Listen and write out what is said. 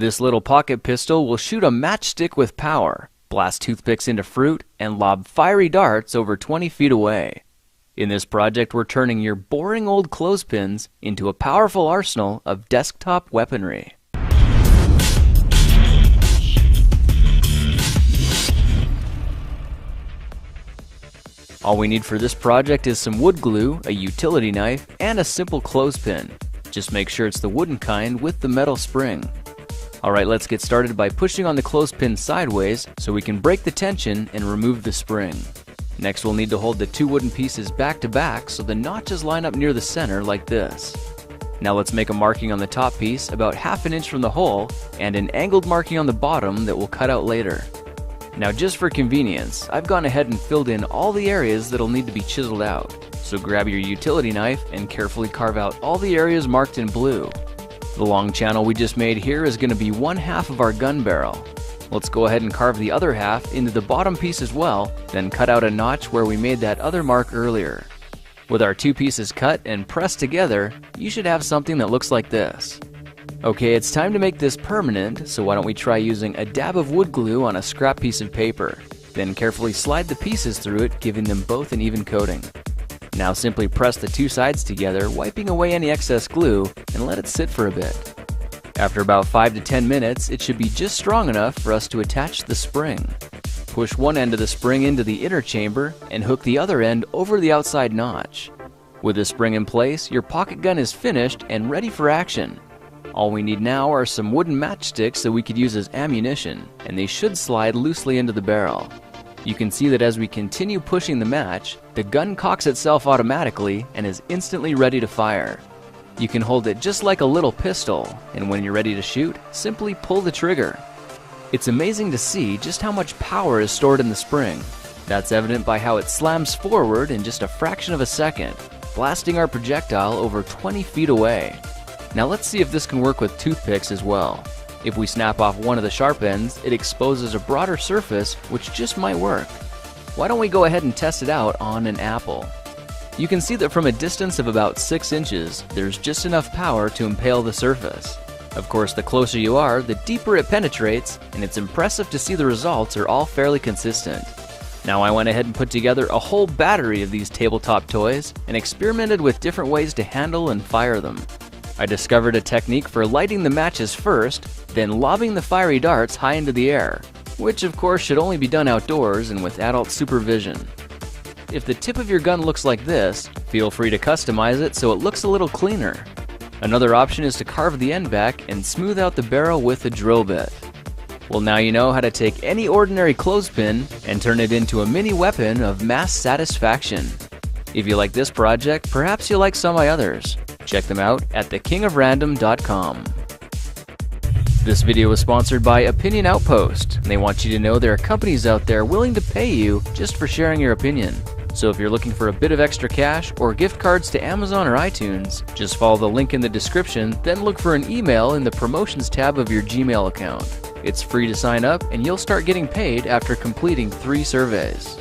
This little pocket pistol will shoot a matchstick with power, blast toothpicks into fruit, and lob fiery darts over 20 feet away. In this project, we're turning your boring old clothespins into a powerful arsenal of desktop weaponry. All we need for this project is some wood glue, a utility knife, and a simple clothespin. Just make sure it's the wooden kind with the metal spring. Alright, let's get started by pushing on the clothespin sideways so we can break the tension and remove the spring. Next, we'll need to hold the two wooden pieces back to back so the notches line up near the center like this. Now let's make a marking on the top piece about ½ an inch from the hole and an angled marking on the bottom that we'll cut out later. Now just for convenience, I've gone ahead and filled in all the areas that'll need to be chiseled out. So grab your utility knife and carefully carve out all the areas marked in blue. The long channel we just made here is going to be 1/2 of our gun barrel. Let's go ahead and carve the other half into the bottom piece as well, then cut out a notch where we made that other mark earlier. With our two pieces cut and pressed together, you should have something that looks like this. Okay, it's time to make this permanent, so why don't we try using a dab of wood glue on a scrap piece of paper. Then carefully slide the pieces through it, giving them both an even coating. Now simply press the two sides together, wiping away any excess glue, and let it sit for a bit. After about 5 to 10 minutes, it should be just strong enough for us to attach the spring. Push one end of the spring into the inner chamber and hook the other end over the outside notch. With the spring in place, your pocket gun is finished and ready for action. All we need now are some wooden matchsticks that we could use as ammunition, and they should slide loosely into the barrel. You can see that as we continue pushing the match, the gun cocks itself automatically and is instantly ready to fire. You can hold it just like a little pistol, and when you're ready to shoot, simply pull the trigger. It's amazing to see just how much power is stored in the spring. That's evident by how it slams forward in just a fraction of a second, blasting our projectile over 20 feet away. Now let's see if this can work with toothpicks as well. If we snap off one of the sharp ends, it exposes a broader surface, which just might work. Why don't we go ahead and test it out on an apple? You can see that from a distance of about 6 inches, there's just enough power to impale the surface. Of course, the closer you are, the deeper it penetrates, and it's impressive to see the results are all fairly consistent. Now I went ahead and put together a whole battery of these tabletop toys and experimented with different ways to handle and fire them. I discovered a technique for lighting the matches first, then lobbing the fiery darts high into the air, which of course should only be done outdoors and with adult supervision. If the tip of your gun looks like this, feel free to customize it so it looks a little cleaner. Another option is to carve the end back and smooth out the barrel with a drill bit. Well, now you know how to take any ordinary clothespin and turn it into a mini weapon of mass satisfaction. If you like this project, perhaps you'll like some of my others. Check them out at thekingofrandom.com. This video was sponsored by Opinion Outpost. They want you to know there are companies out there willing to pay you just for sharing your opinion. So if you're looking for a bit of extra cash or gift cards to Amazon or iTunes, just follow the link in the description, then look for an email in the promotions tab of your Gmail account. It's free to sign up and you'll start getting paid after completing 3 surveys.